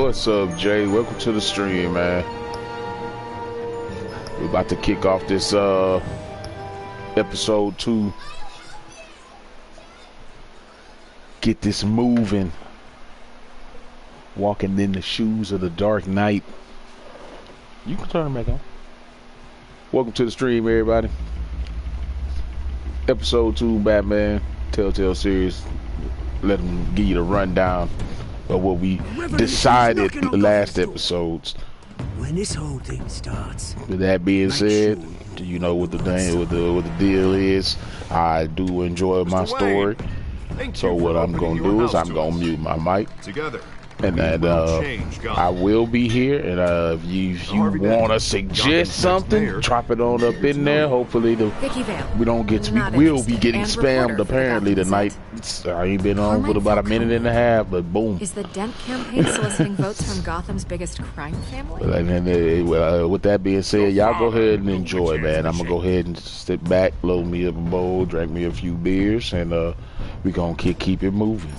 What's up, Jay? Welcome to the stream, man. We're about to kick off this episode 2. Get this moving. Walking in the shoes of the Dark Knight. You can turn it back on. Welcome to the stream, everybody. Episode 2, Batman Telltale series. Let them give you the rundown of what we decided the last episodes. When this whole thing starts. With that being said, you know what the thing, what the deal is. I do enjoy my story, so what I'm gonna do is I'm gonna mute my mic. Together. And then I will be here, and if you want to suggest something, drop it on up in there. Hopefully we don't get we will be getting spammed apparently tonight. I ain't been on for about a minute and a half, but boom. Is the Dent campaign soliciting votes from Gotham's biggest crime family? With that being said, y'all go ahead and enjoy, man. I'm gonna go ahead and sit back, load me up a bowl, drink me a few beers, and we gonna keep it moving.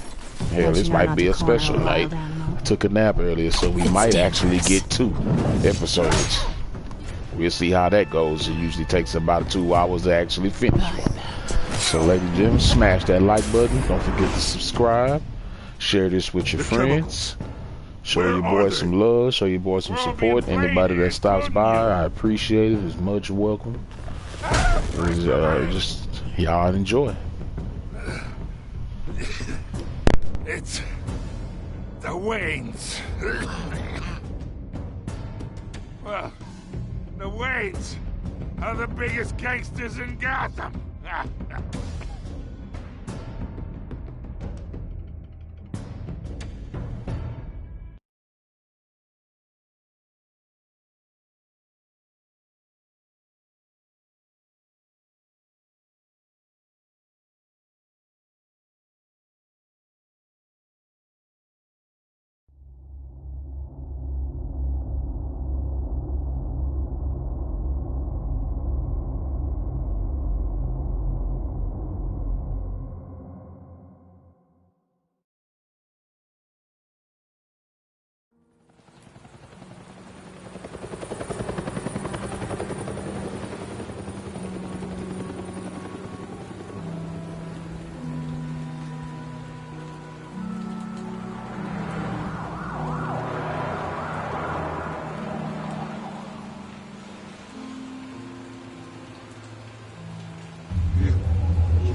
Hell, this might be a special night. I took a nap earlier, so we might actually get 2 episodes. We'll see how that goes. It usually takes about 2 hours to actually finish one. So, ladies and gentlemen, smash that like button. Don't forget to subscribe. Share this with your friends. Show your boys some love. Show your boys some support. Anybody that stops by, I appreciate it. It's much welcome. Just y'all enjoy. It's the Waynes. Well, the Waynes are the biggest gangsters in Gotham.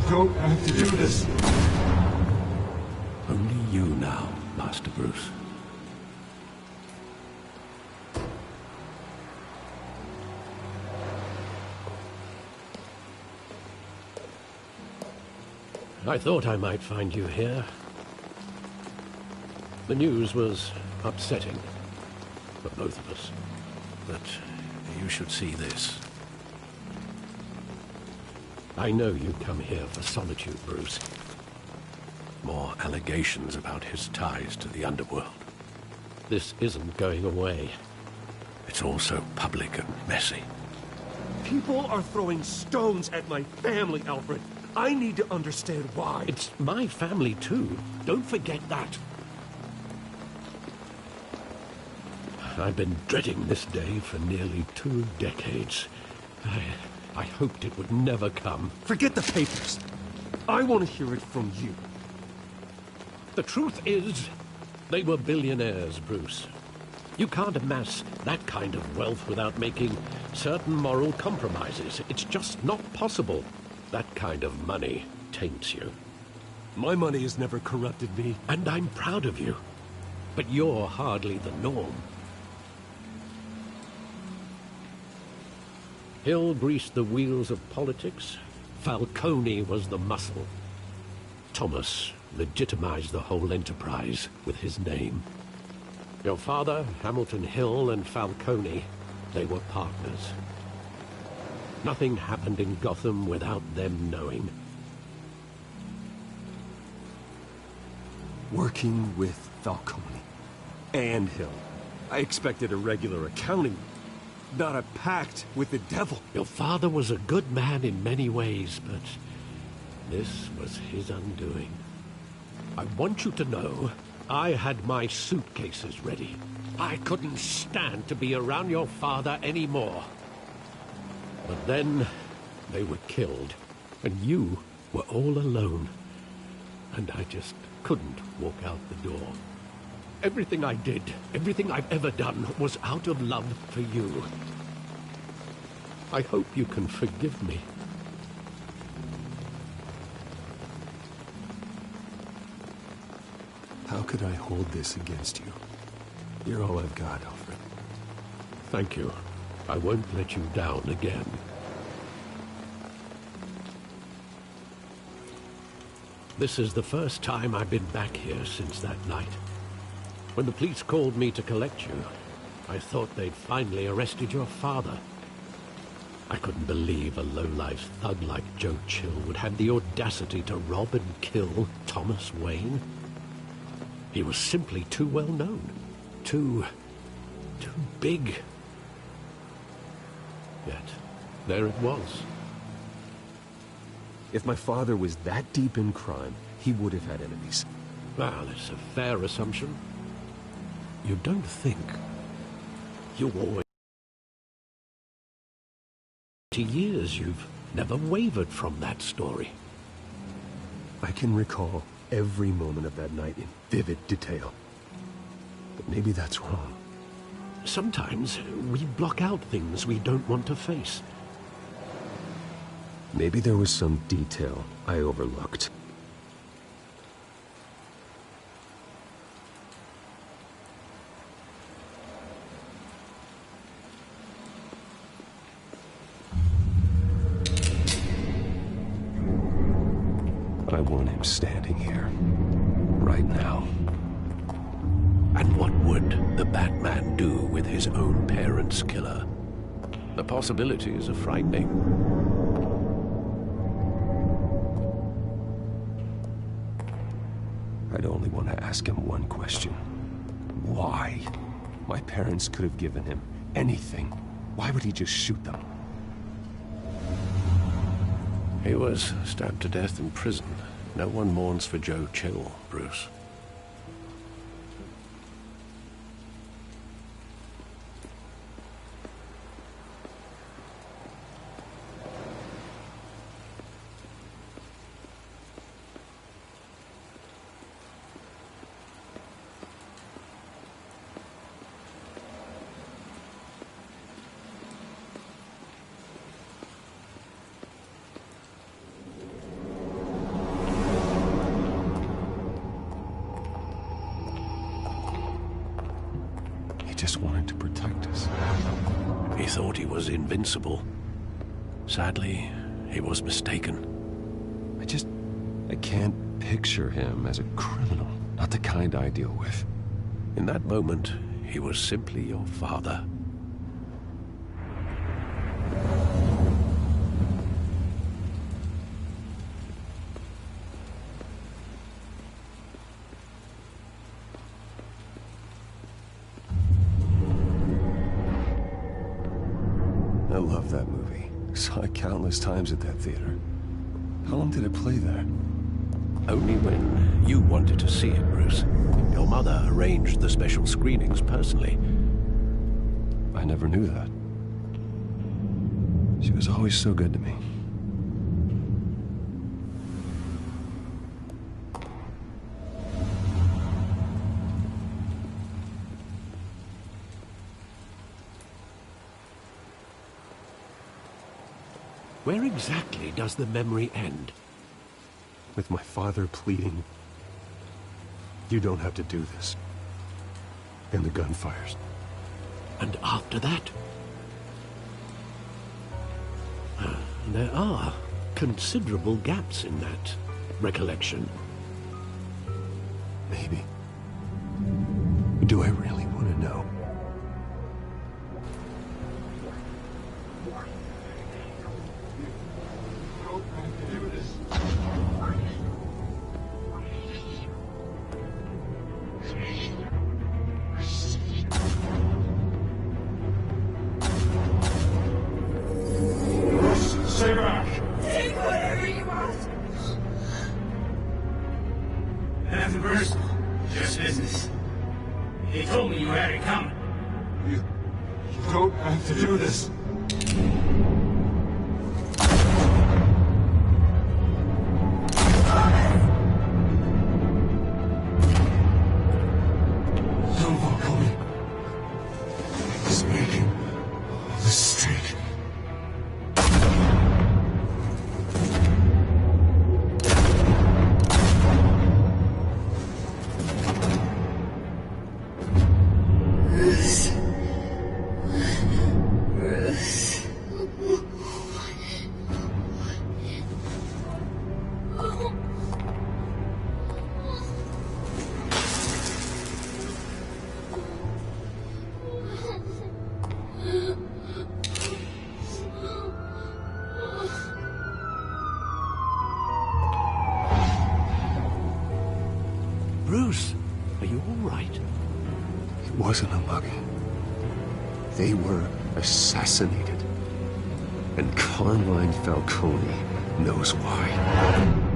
Don't have to do this. Only you now, Master Bruce. I thought I might find you here. The news was upsetting for both of us, but you should see this. I know you come here for solitude, Bruce. More allegations about his ties to the underworld. This isn't going away. It's also public and messy. People are throwing stones at my family, Alfred. I need to understand why. It's my family, too. Don't forget that. I've been dreading this day for nearly 2 decades. I hoped it would never come. Forget the papers. I want to hear it from you. The truth is, they were billionaires, Bruce. You can't amass that kind of wealth without making certain moral compromises. It's just not possible. That kind of money taints you. My money has never corrupted me. And I'm proud of you. But you're hardly the norm. Hill greased the wheels of politics. Falcone was the muscle. Thomas legitimized the whole enterprise with his name. Your father, Hamilton Hill, and Falcone, they were partners. Nothing happened in Gotham without them knowing. Working with Falcone and Hill. I expected a regular accounting, not a pact with the devil. Your father was a good man in many ways, but this was his undoing. I want you to know I had my suitcases ready. I couldn't stand to be around your father anymore. But then, they were killed, and you were all alone. And I just couldn't walk out the door. Everything I did, everything I've ever done, was out of love for you. I hope you can forgive me. How could I hold this against you? You're all I've got, Alfred. Thank you. I won't let you down again. This is the first time I've been back here since that night. When the police called me to collect you, I thought they'd finally arrested your father. I couldn't believe a low-life thug like Joe Chill would have the audacity to rob and kill Thomas Wayne. He was simply too well known. Too big. Yet, there it was. If my father was that deep in crime, he would have had enemies. Well, it's a fair assumption. You don't think. You always... 20 years, you've never wavered from that story. I can recall every moment of that night in vivid detail. But maybe that's wrong. Sometimes we block out things we don't want to face. Maybe there was some detail I overlooked. I want him standing here, right now. And what would the Batman do with his own parents' killer? The possibilities are frightening. I'd only want to ask him one question. Why? My parents could have given him anything. Why would he just shoot them? He was stabbed to death in prison. No one mourns for Joe Chill, Bruce. Just wanted to protect us. He thought he was invincible. Sadly, he was mistaken. I can't picture him as a criminal. Not the kind I deal with. In that moment, he was simply your father. I love that movie. Saw it countless times at that theater. How long did it play there? Only when you wanted to see it, Bruce. Your mother arranged the special screenings personally. I never knew that. She was always so good to me. Where exactly does the memory end? With my father pleading, "You don't have to do this." And the gun fires. And after that? There are considerable gaps in that recollection. Maybe. Do I really want to know? Stay back! Take whatever you want. Nothing personal. Just business. told me you had it coming. You don't have to do this. Don't walk on me. It's making a mistake. Bruce, are you all right? It wasn't a mug. They were assassinated. And Carmine Falcone knows why.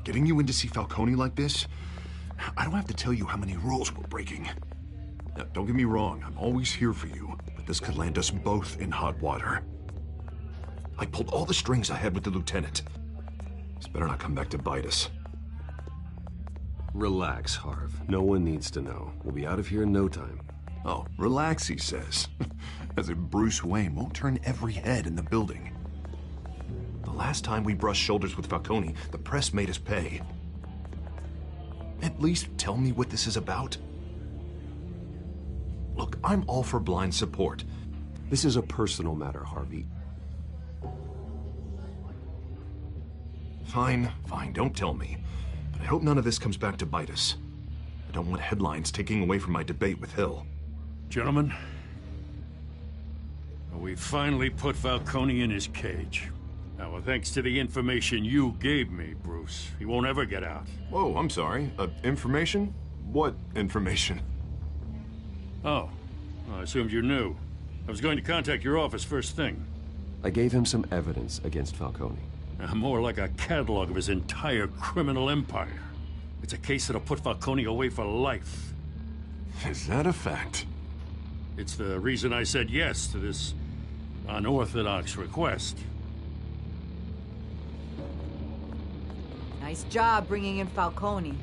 Getting you in to see Falcone like this, I don't have to tell you how many rules we're breaking. Now, don't get me wrong, I'm always here for you, but this could land us both in hot water. I pulled all the strings I had with the lieutenant. This better not come back to bite us. Relax, Harv. No one needs to know. We'll be out of here in no time. Oh, relax, he says. As if Bruce Wayne won't turn every head in the building. The last time we brushed shoulders with Falcone, the press made us pay. At least tell me what this is about. Look, I'm all for blind support. This is a personal matter, Harvey. Fine, don't tell me. But I hope none of this comes back to bite us. I don't want headlines taking away from my debate with Hill. Gentlemen, we finally put Falcone in his cage. Now, well, thanks to the information you gave me, Bruce, he won't ever get out. Whoa, I'm sorry. Information? What information? Oh, well, I assumed you knew. I was going to contact your office first thing. I gave him some evidence against Falcone. More like a catalog of his entire criminal empire. It's a case that'll put Falcone away for life. Is that a fact? It's the reason I said yes to this unorthodox request. Nice job bringing in Falcone.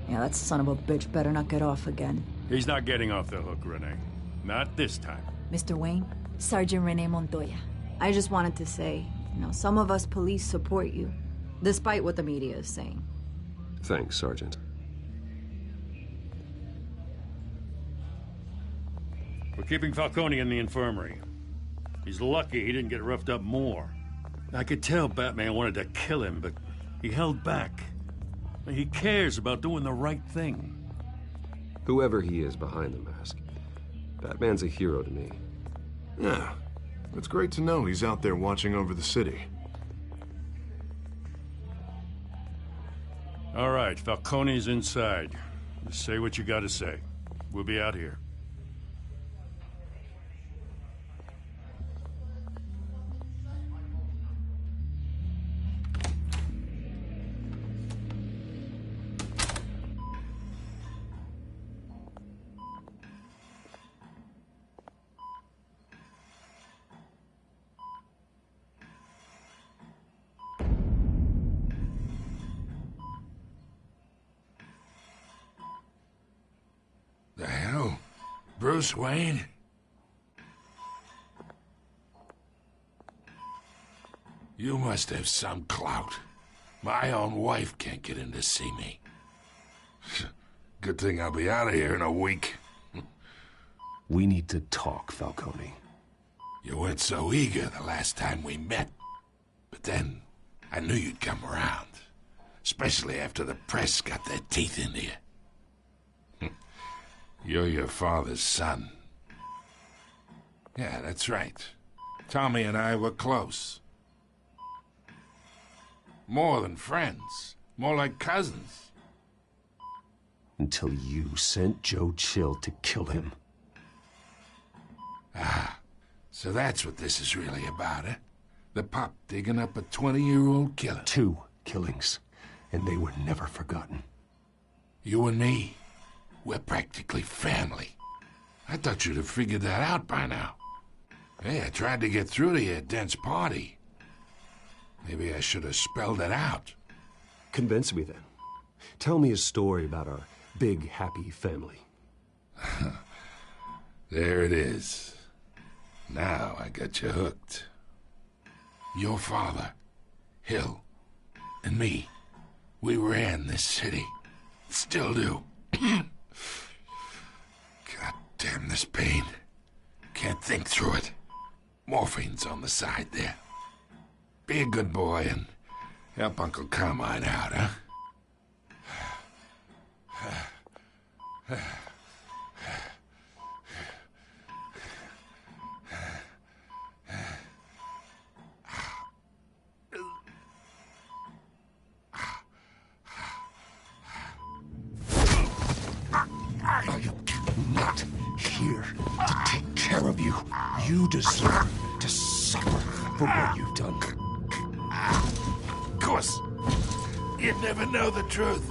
Yeah, that son of a bitch better not get off again. He's not getting off the hook, Renee. Not this time. Mr. Wayne, Sergeant Renee Montoya. I just wanted to say, some of us police support you, despite what the media is saying. Thanks, Sergeant. We're keeping Falcone in the infirmary. He's lucky he didn't get roughed up more. I could tell Batman wanted to kill him, but he held back. He cares about doing the right thing. Whoever he is behind the mask, Batman's a hero to me. Yeah, it's great to know he's out there watching over the city. All right, Falcone's inside. Just say what you gotta say. We'll be out here. The hell? Bruce Wayne? You must have some clout. My own wife can't get in to see me. Good thing I'll be out of here in a week. We need to talk, Falcone. You weren't so eager the last time we met. But then, I knew you'd come around. Especially after the press got their teeth into you. You're your father's son. Yeah, that's right. Tommy and I were close. More than friends. More like cousins. Until you sent Joe Chill to kill him. Ah, so that's what this is really about, eh? The pup digging up a 20-year-old killer. 2 killings, and they were never forgotten. You and me, we're practically family. I thought you'd have figured that out by now. Hey, I tried to get through to your dense party. Maybe I should have spelled it out. Convince me then. Tell me a story about our big, happy family. There it is. Now I got you hooked. Your father, Hill, and me, we ran this city. Still do. God damn this pain. Can't think through it. Morphine's on the side there. Be a good boy and help Uncle Carmine out, huh? I am not here to take care of you. You deserve to suffer for what you've done. Of course, you'd never know the truth.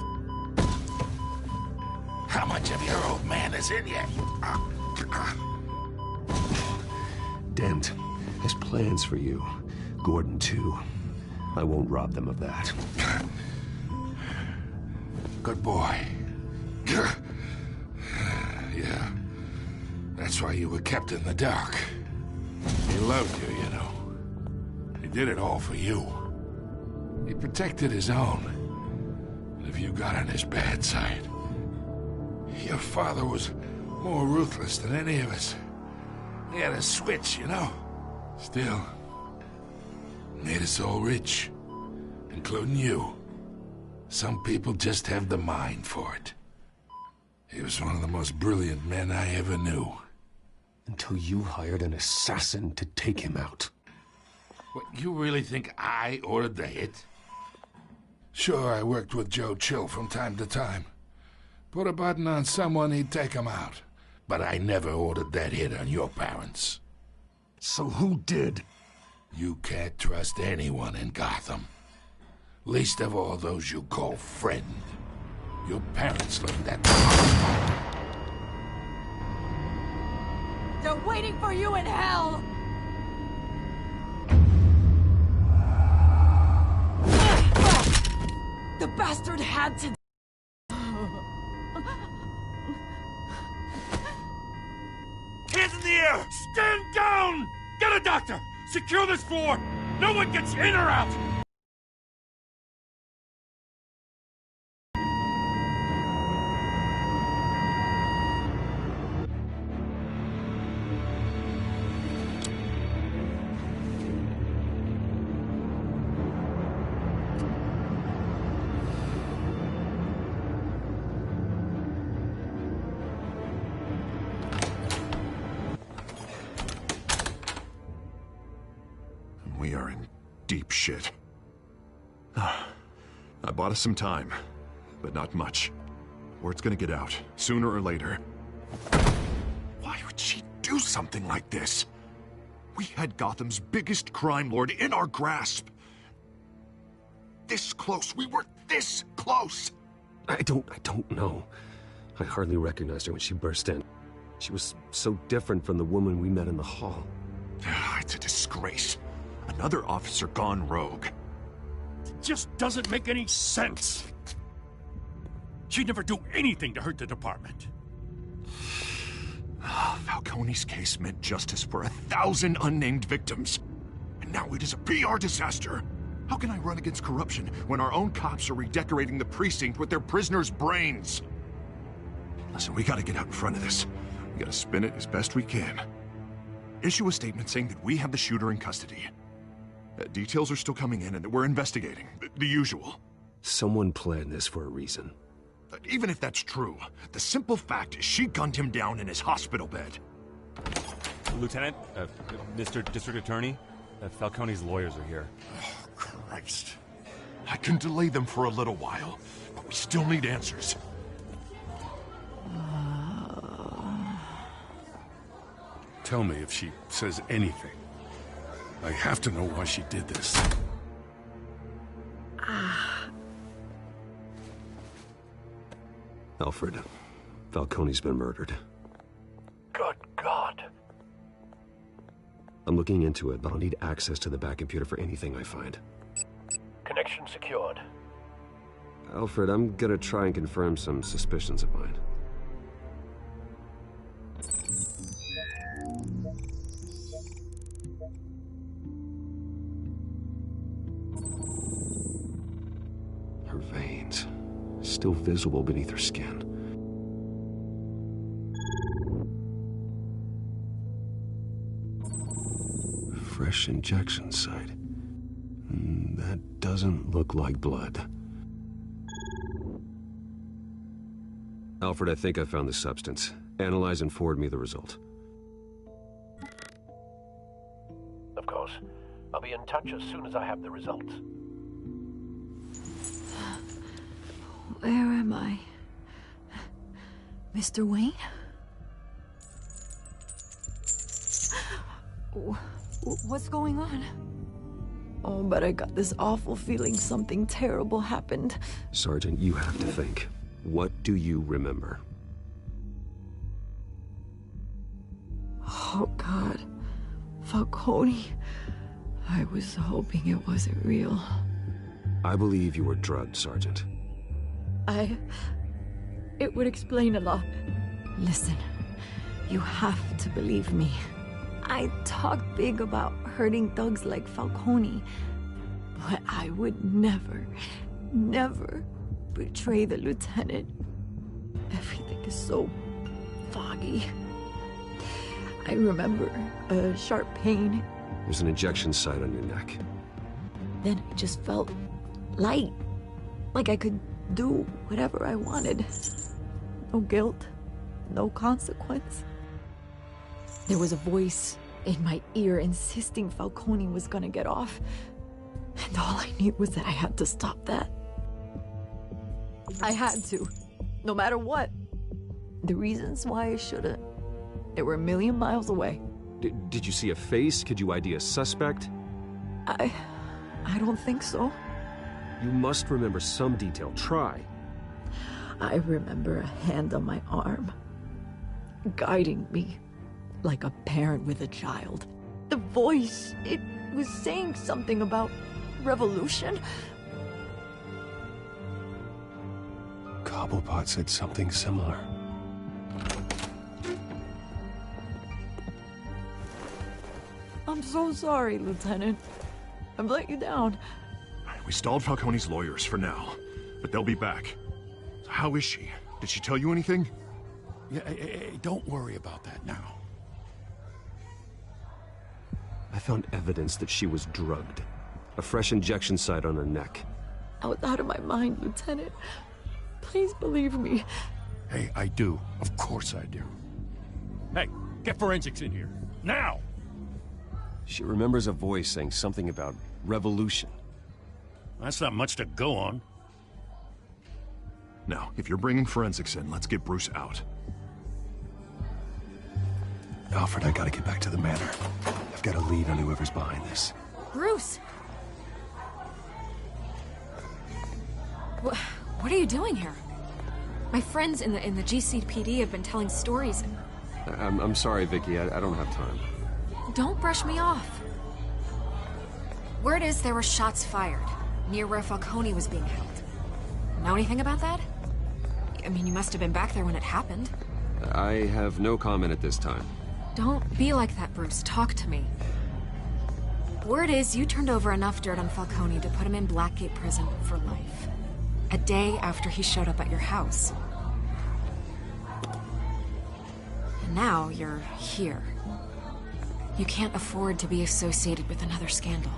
How much of your old man is in you? Dent has plans for you. Gordon, too. I won't rob them of that. Good boy. Yeah. That's why you were kept in the dark. He loved you, you know. He did it all for you. He protected his own. And if you got on his bad side, your father was more ruthless than any of us. He had a switch, you know. Still, made us all rich, including you. Some people just have the mind for it. He was one of the most brilliant men I ever knew. Until you hired an assassin to take him out. What, you really think I ordered the hit? Sure, I worked with Joe Chill from time to time. Put a button on someone, he'd take him out. But I never ordered that hit on your parents. So who did? You can't trust anyone in Gotham. Least of all those you call friend. Your parents learned that. They're waiting for you in hell! The bastard had to... Hands in the air! Stand down! Get a doctor! Secure this floor! No one gets in or out! We are in deep shit. I bought us some time, but not much. Word's gonna get out, sooner or later. Why would she do something like this? We had Gotham's biggest crime lord in our grasp. This close, we were this close! I don't know. I hardly recognized her when she burst in. She was so different from the woman we met in the hall. It's a disgrace. Another officer gone rogue. It just doesn't make any sense. She'd never do anything to hurt the department. Falcone's case meant justice for 1,000 unnamed victims. And now it is a PR disaster. How can I run against corruption when our own cops are redecorating the precinct with their prisoners' brains? Listen, we gotta get out in front of this. We gotta spin it as best we can. Issue a statement saying that we have the shooter in custody. Details are still coming in and that we're investigating. The usual. Someone planned this for a reason. Even if that's true, the simple fact is she gunned him down in his hospital bed. Lieutenant, Mr. District Attorney, Falcone's lawyers are here. Oh, Christ. I can delay them for a little while, but we still need answers. Tell me if she says anything. I have to know why she did this. Alfred, Falcone's been murdered. Good God. I'm looking into it, but I'll need access to the back computer for anything I find. Connection secured. Alfred, I'm gonna try and confirm some suspicions of mine. Her veins, still visible beneath her skin. Fresh injection site. That doesn't look like blood. Alfred, I think I found the substance. Analyze and forward me the result. Of course. I'll be in touch as soon as I have the results. Where am I? Mr. Wayne? What's going on? Oh, but I got this awful feeling something terrible happened. Sergeant, you have to think. What do you remember? Oh, God. Falcone. I was hoping it wasn't real. I believe you were drugged, Sergeant. It would explain a lot. Listen, you have to believe me. I talk big about hurting thugs like Falcone, but I would never, never betray the lieutenant. Everything is so foggy. I remember a sharp pain. There's an injection site on your neck. Then I just felt light, like I could do whatever I wanted. No guilt, no consequence. There was a voice in my ear insisting Falcone was gonna get off. And all I knew was that I had to stop that. I had to, no matter what. The reasons why I shouldn't, they were a million miles away. Did you see a face? Could you ID a suspect? I don't think so. You must remember some detail. Try. I remember a hand on my arm, guiding me like a parent with a child. The voice, it was saying something about revolution. Cobblepot said something similar. I'm so sorry, Lieutenant. I've let you down. We stalled Falcone's lawyers for now, but they'll be back. So how is she? Did she tell you anything? Yeah, hey, don't worry about that now. I found evidence that she was drugged. A fresh injection site on her neck. I was out of my mind, Lieutenant. Please believe me. Hey, I do. Of course I do. Hey, get forensics in here. Now! She remembers a voice saying something about revolution. That's not much to go on. Now, if you're bringing forensics in, let's get Bruce out. Alfred, I gotta get back to the manor. I've got a lead on whoever's behind this. Bruce! What are you doing here? My friends in the GCPD have been telling stories. I'm sorry, Vicky. I don't have time. Don't brush me off. Word is there were shots fired near where Falcone was being held. Know anything about that? I mean, you must have been back there when it happened. I have no comment at this time. Don't be like that, Bruce. Talk to me. Word is you turned over enough dirt on Falcone to put him in Blackgate Prison for life. A day after he showed up at your house. And now you're here. You can't afford to be associated with another scandal.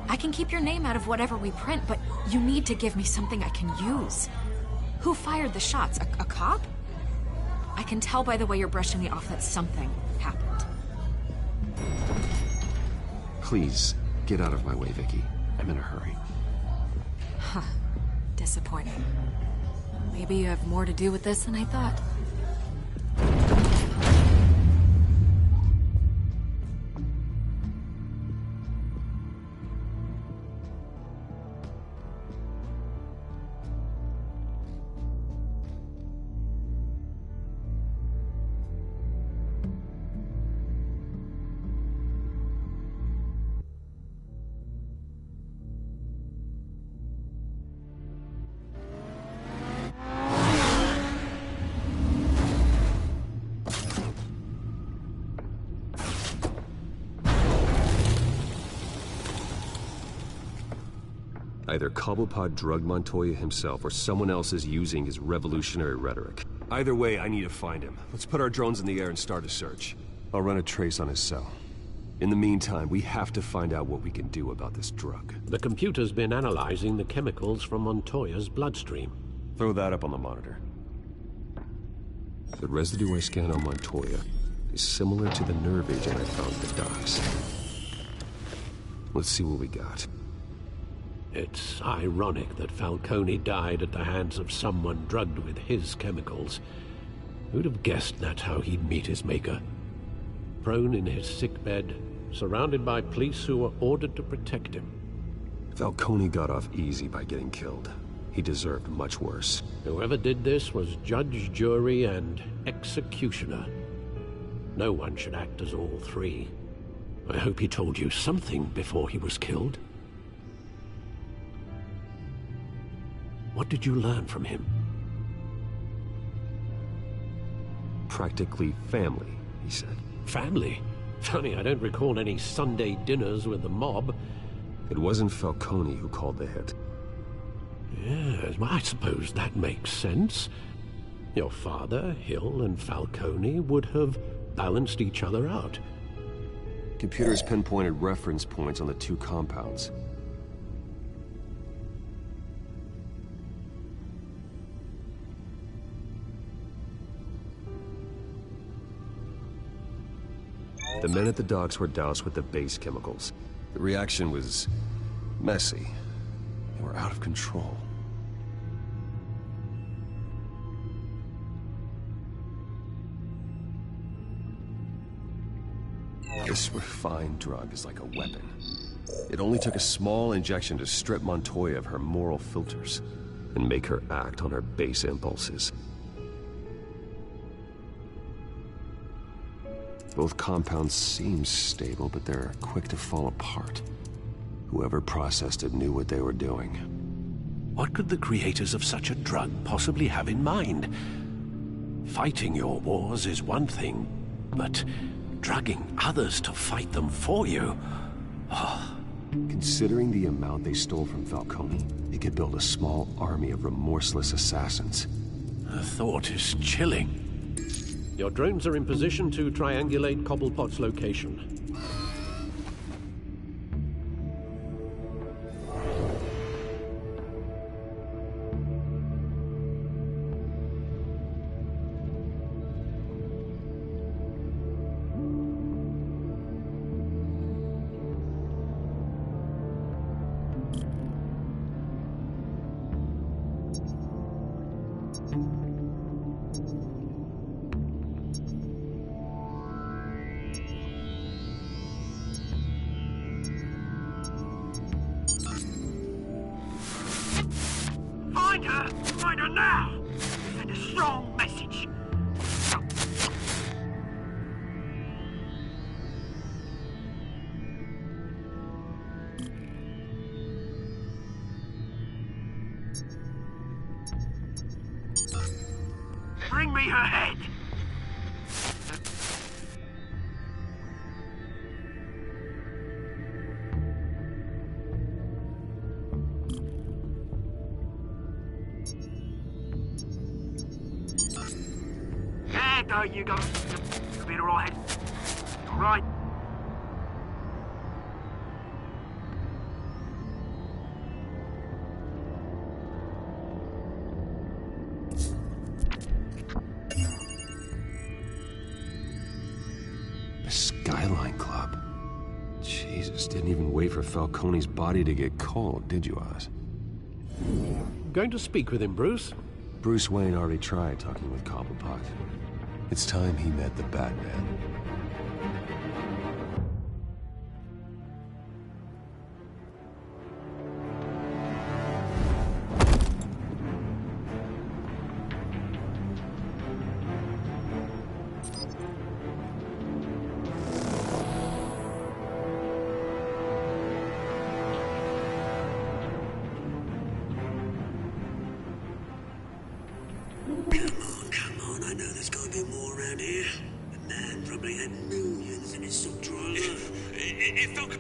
I can keep your name out of whatever we print, but you need to give me something I can use. Who fired the shots? A cop? I can tell by the way you're brushing me off that something happened. Please, get out of my way, Vicky. I'm in a hurry. Huh. Disappointing. Maybe you have more to do with this than I thought. Either Cobblepot drugged Montoya himself, or someone else is using his revolutionary rhetoric. Either way, I need to find him. Let's put our drones in the air and start a search. I'll run a trace on his cell. In the meantime, we have to find out what we can do about this drug. The computer's been analyzing the chemicals from Montoya's bloodstream. Throw that up on the monitor. The residue I scanned on Montoya is similar to the nerve agent I found at the docks. Let's see what we got. It's ironic that Falcone died at the hands of someone drugged with his chemicals. Who'd have guessed that's how he'd meet his maker? Prone in his sickbed, surrounded by police who were ordered to protect him. Falcone got off easy by getting killed. He deserved much worse. Whoever did this was judge, jury, and executioner. No one should act as all three. I hope he told you something before he was killed. What did you learn from him? Practically family, he said. Family? Funny, I don't recall any Sunday dinners with the mob. It wasn't Falcone who called the hit. Yes, well, I suppose that makes sense. Your father, Hill, and Falcone would have balanced each other out. Computers pinpointed reference points on the two compounds. The men at the docks were doused with the base chemicals. The reaction was messy. They were out of control. This refined drug is like a weapon. It only took a small injection to strip Montoya of her moral filters and make her act on her base impulses. Both compounds seem stable, but they're quick to fall apart. Whoever processed it knew what they were doing. What could the creators of such a drug possibly have in mind? Fighting your wars is one thing, but drugging others to fight them for you? Oh. Considering the amount they stole from Falcone, they could build a small army of remorseless assassins. The thought is chilling. Your drones are in position to triangulate Cobblepot's location. Find her now! Send a strong message. Bring me her head! There you go. Computer all ahead. All right. The Skyline Club. Jesus, didn't even wait for Falcone's body to get cold, did you, Oz? Going to speak with him, Bruce? Bruce Wayne already tried talking with Cobblepot. It's time he met the Batman. Come on, I know there's gotta be more around here. The man probably had millions in his sock drawer. It felt...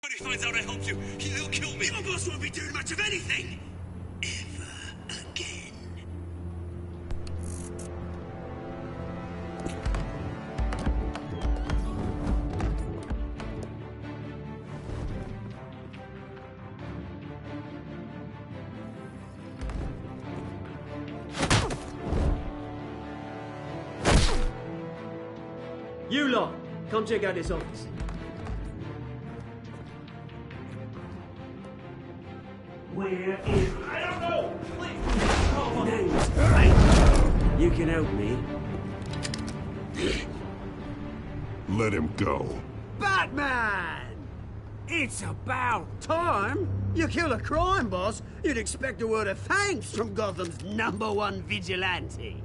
When he finds out I helped you, he'll kill me. Your boss won't be doing much of anything. Ever again. You lot, come check out this office. Where is... I don't know! Please! Name's right. You can help me. Let him go. Batman! It's about time. You kill a crime boss, you'd expect a word of thanks from Gotham's #1 vigilante.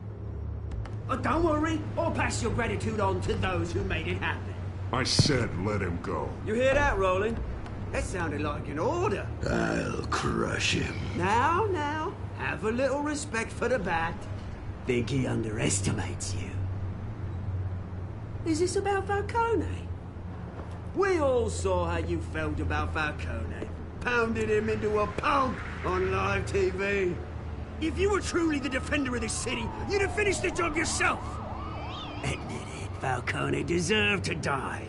Oh, don't worry, I'll pass your gratitude on to those who made it happen. I said let him go. You hear that, Roland? That sounded like an order. I'll crush him. Now, have a little respect for the Bat. Think he underestimates you. Is this about Falcone? We all saw how you felt about Falcone. Pounded him into a pulp on live TV. If you were truly the defender of this city, you'd have finished the job yourself. Admit it, Falcone deserved to die.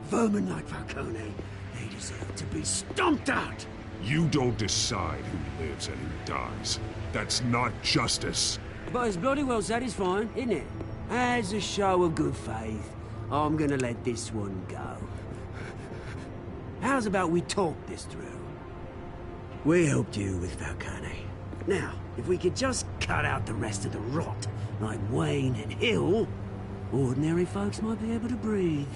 Vermin like Falcone, they deserve to be stomped out. You don't decide who lives and who dies. That's not justice. But it's bloody well satisfying, isn't it? As a show of good faith, I'm gonna let this one go. How's about we talk this through? We helped you with Falcone. Now, if we could just cut out the rest of the rot, like Wayne and Hill, ordinary folks might be able to breathe.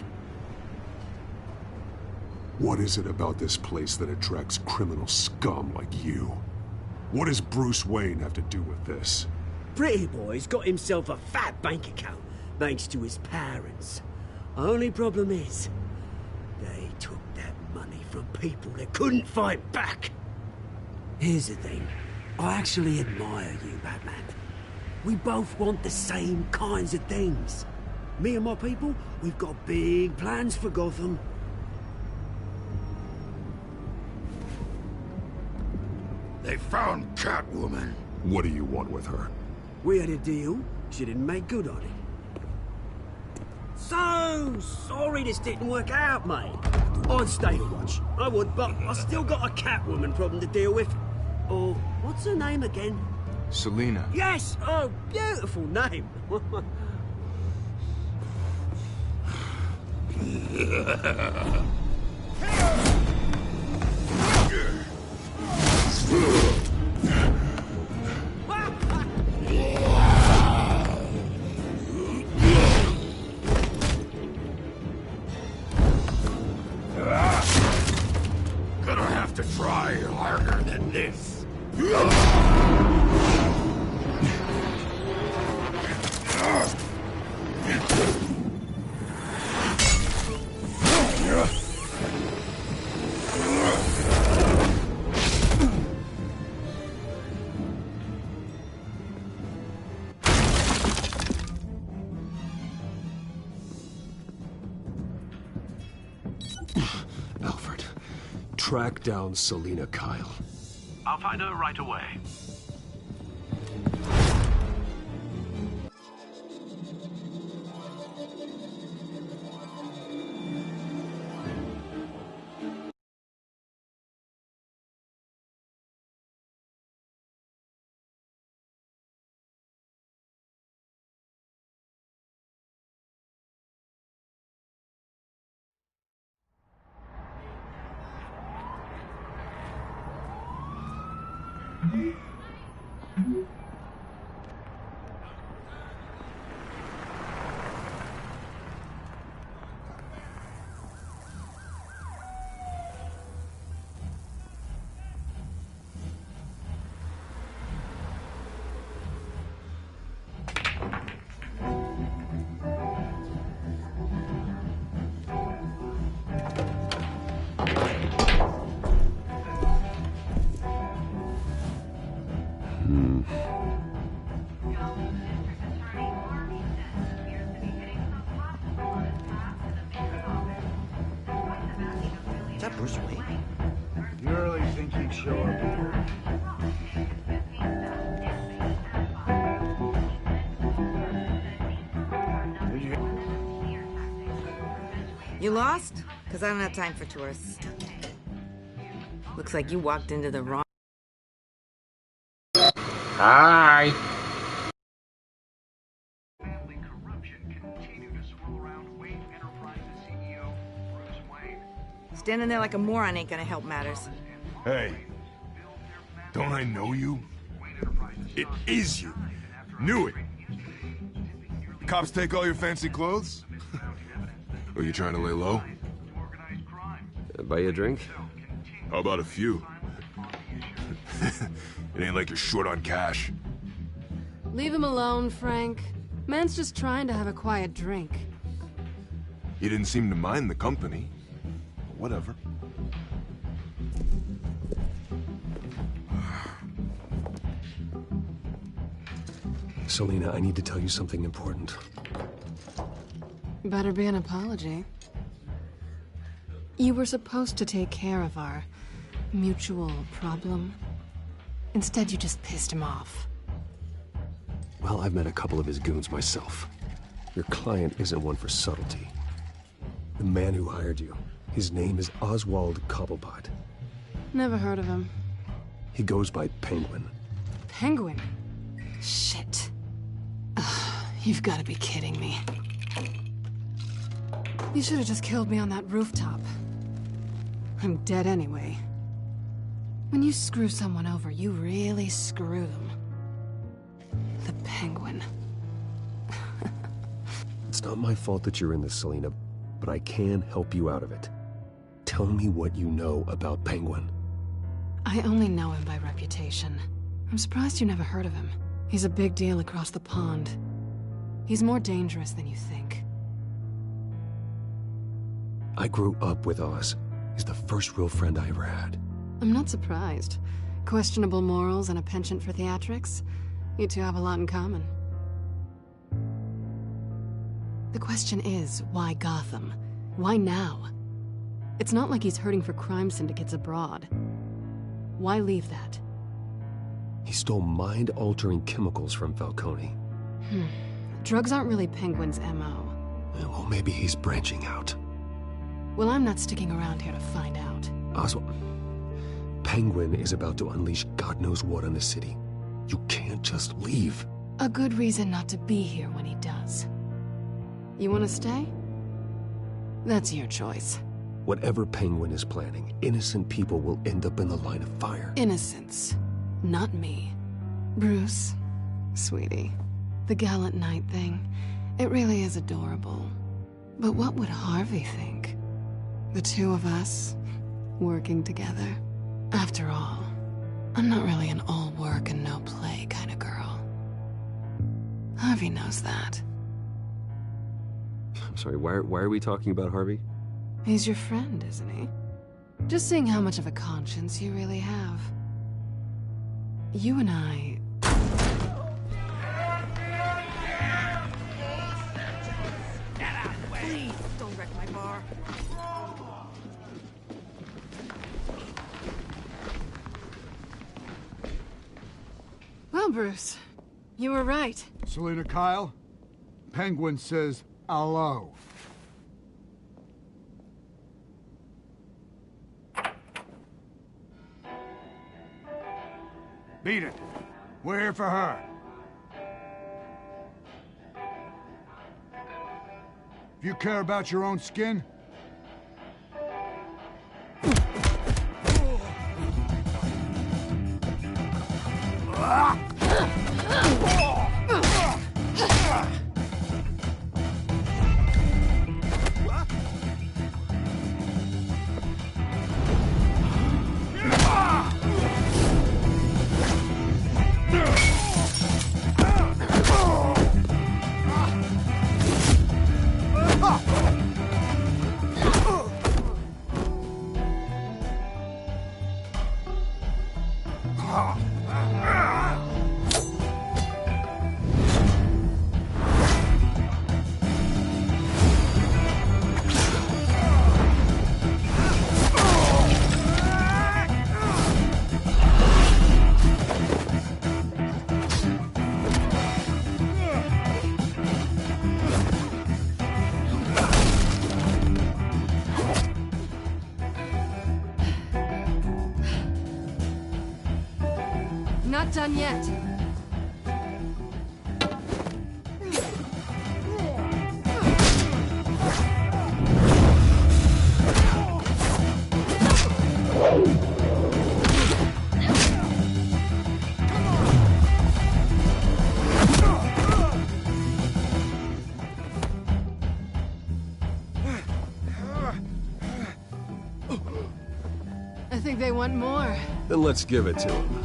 What is it about this place that attracts criminal scum like you? What does Bruce Wayne have to do with this? Pretty Boy's got himself a fat bank account, thanks to his parents. Only problem is, they took that money from people that couldn't fight back. Here's the thing. I actually admire you, Batman. We both want the same kinds of things. Me and my people, we've got big plans for Gotham. They found Catwoman. What do you want with her? We had a deal. She didn't make good on it. So sorry this didn't work out, mate. I'd stay to watch. I would, but I still got a Catwoman problem to deal with. Or, what's her name again? Selina. Yes! Oh, beautiful name. Gonna have to try harder than this. Track down Selina Kyle. I'll find her right away. Is that Bruce Wayne? You really think he'd show up here? You lost? Because I don't have time for tourists. Looks like you walked into the wrong... Hi. Standing there like a moron ain't gonna help matters. Hey, don't I know you? It is you. Knew it. Cops take all your fancy clothes? Are you trying to lay low? Buy you a drink? How about a few? It ain't like you're short on cash. Leave him alone, Frank. Man's just trying to have a quiet drink. He didn't seem to mind the company. Whatever. Selina, I need to tell you something important. Better be an apology. You were supposed to take care of our mutual problem. Instead, you just pissed him off. Well, I've met a couple of his goons myself. Your client isn't one for subtlety. The man who hired you, his name is Oswald Cobblepot. Never heard of him. He goes by Penguin. Penguin? Shit. Ugh, you've got to be kidding me. You should have just killed me on that rooftop. I'm dead anyway. When you screw someone over, you really screw them. The Penguin. It's not my fault that you're in this, Selina, but I can help you out of it. Tell me what you know about Penguin. I only know him by reputation. I'm surprised you never heard of him. He's a big deal across the pond. He's more dangerous than you think. I grew up with Oz. He's the first real friend I ever had. I'm not surprised. Questionable morals and a penchant for theatrics. You two have a lot in common. The question is, why Gotham? Why now? It's not like he's hurting for crime syndicates abroad. Why leave that? He stole mind-altering chemicals from Falcone. Drugs aren't really Penguin's M.O. Well, maybe he's branching out. Well, I'm not sticking around here to find out. Oswald, Penguin is about to unleash God knows what on the city. You can't just leave. A good reason not to be here when he does. You want to stay? That's your choice. Whatever Penguin is planning, innocent people will end up in the line of fire. Innocence. Not me. Bruce, sweetie, the gallant knight thing, it really is adorable. But what would Harvey think? The two of us, working together. After all, I'm not really an all work and no play kind of girl. Harvey knows that. I'm sorry, why are we talking about Harvey? He's your friend, isn't he? Just seeing how much of a conscience you really have. You and I... Please, don't wreck my bar. Well, Bruce, you were right. Selina Kyle, Penguin says hello. Beat it. We're here for her. If you care about your own skin, Not done yet. I think they want more. Then let's give it to them.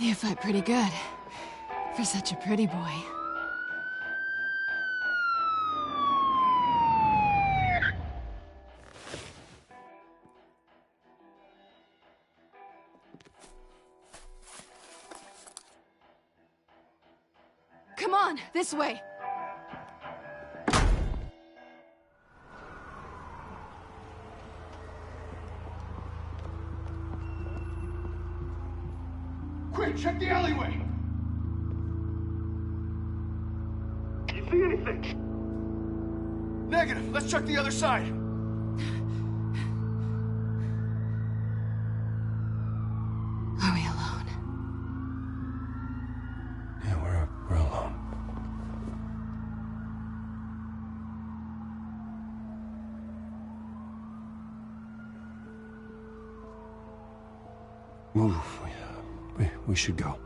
You fight pretty good. For such a pretty boy. Come on, this way. quick, check the alleyway! You see anything? Negative. Let's check the other side. Are we alone? Yeah, we're alone. Move. We should go.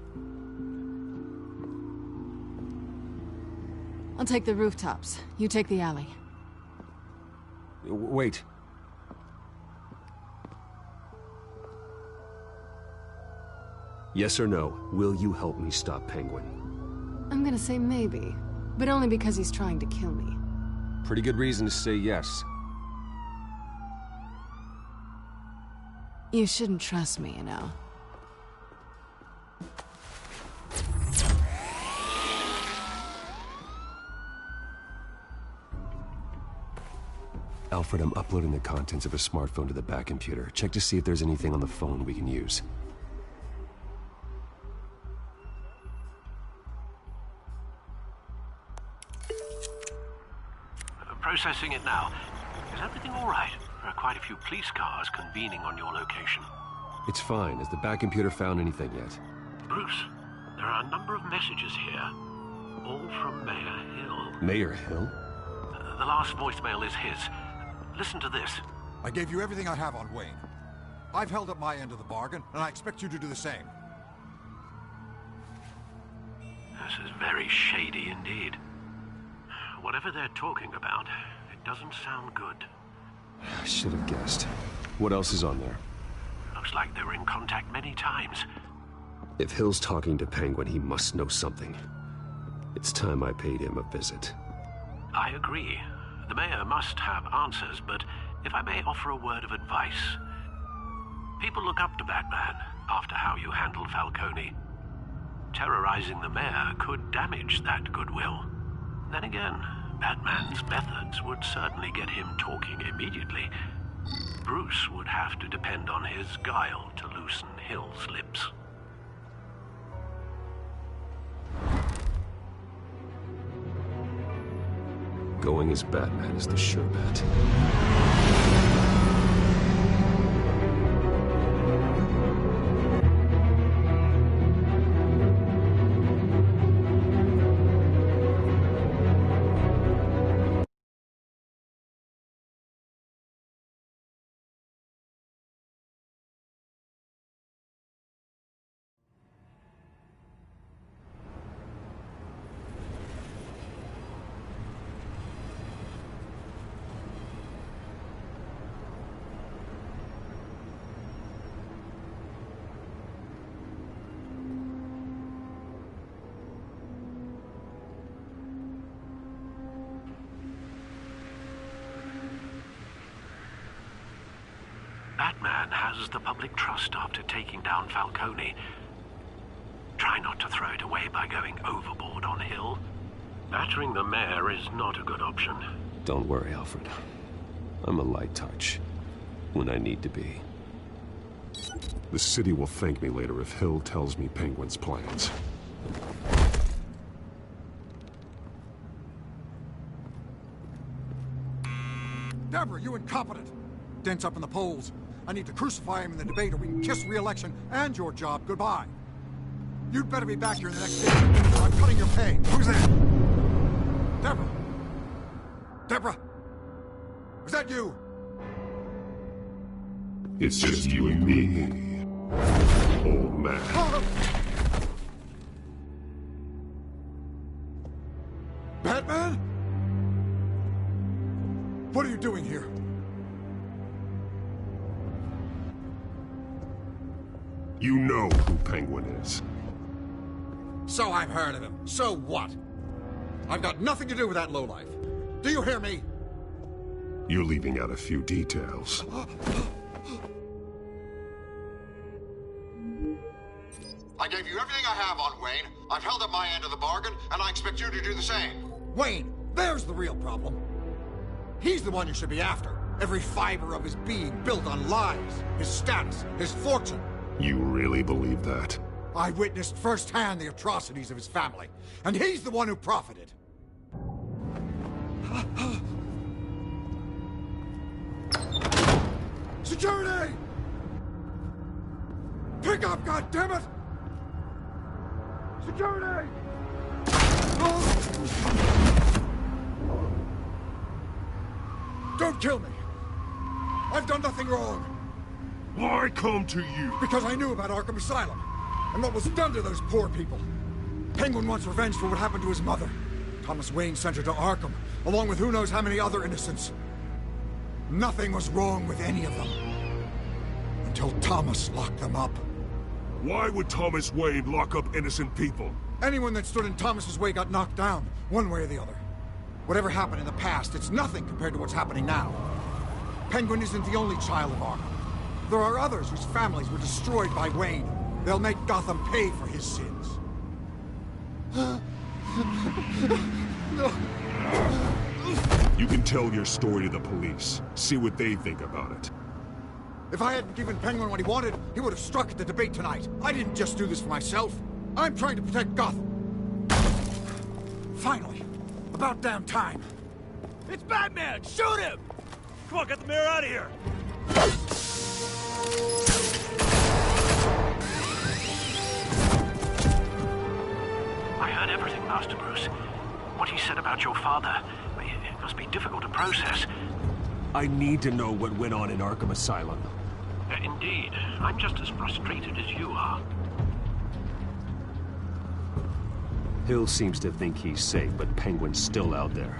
I'll take the rooftops. You take the alley. Wait. Yes or no, will you help me stop Penguin? I'm gonna say maybe, but only because he's trying to kill me. Pretty good reason to say yes. You shouldn't trust me, you know. Alfred, I'm uploading the contents of a smartphone to the back computer. Check to see if there's anything on the phone we can use. Processing it now. Is everything all right? There are quite a few police cars convening on your location. It's fine. Has the back computer found anything yet? Bruce, there are a number of messages here. All from Mayor Hill. Mayor Hill? The last voicemail is his. Listen to this. I gave you everything I have on Wayne. I've held up my end of the bargain, and I expect you to do the same. This is very shady indeed. Whatever they're talking about, it doesn't sound good. I should have guessed. What else is on there? Looks like they were in contact many times. If Hill's talking to Penguin, he must know something. It's time I paid him a visit. I agree. The mayor must have answers, but if I may offer a word of advice. People look up to Batman after how you handled Falcone. Terrorizing the mayor could damage that goodwill. Then again, Batman's methods would certainly get him talking immediately. Bruce would have to depend on his guile to loosen Hill's lips. Going as Batman is the sure bet. Batman has the public trust after taking down Falcone. Try not to throw it away by going overboard on Hill. Battering the mayor is not a good option. Don't worry, Alfred. I'm a light touch. When I need to be. The city will thank me later if Hill tells me Penguin's plans. Deborah, you incompetent! Dent's up in the polls. I need to crucify him in the debate or we can kiss re-election and your job goodbye. You'd better be back here in the next day or I'm cutting your pay. Who's that? Deborah! Deborah! Was that you? It's just you and me, old man. Batman? What are you doing here? You know who Penguin is. So I've heard of him. So what? I've got nothing to do with that lowlife. Do you hear me? You're leaving out a few details. I gave you everything I have on Wayne. I've held up my end of the bargain, and I expect you to do the same. Wayne, there's the real problem. He's the one you should be after. Every fiber of his being built on lies, his status, his fortune. You really believe that? I witnessed firsthand the atrocities of his family, and he's the one who profited. Security! Pick up, goddammit! Security! Don't kill me! I've done nothing wrong! Why come to you? Because I knew about Arkham Asylum, and what was done to those poor people. Penguin wants revenge for what happened to his mother. Thomas Wayne sent her to Arkham, along with who knows how many other innocents. Nothing was wrong with any of them. Until Thomas locked them up. Why would Thomas Wayne lock up innocent people? Anyone that stood in Thomas's way got knocked down, one way or the other. Whatever happened in the past, it's nothing compared to what's happening now. Penguin isn't the only child of Arkham. There are others whose families were destroyed by Wayne. They'll make Gotham pay for his sins. You can tell your story to the police. See what they think about it. If I hadn't given Penguin what he wanted, he would have struck at the debate tonight. I didn't just do this for myself. I'm trying to protect Gotham. Finally. About damn time. It's Batman! Shoot him! Come on, get the mayor out of here! I heard everything, Master Bruce. What he said about your father, it must be difficult to process. I need to know what went on in Arkham Asylum. Indeed. I'm just as frustrated as you are. Hill seems to think he's safe, but Penguin's still out there.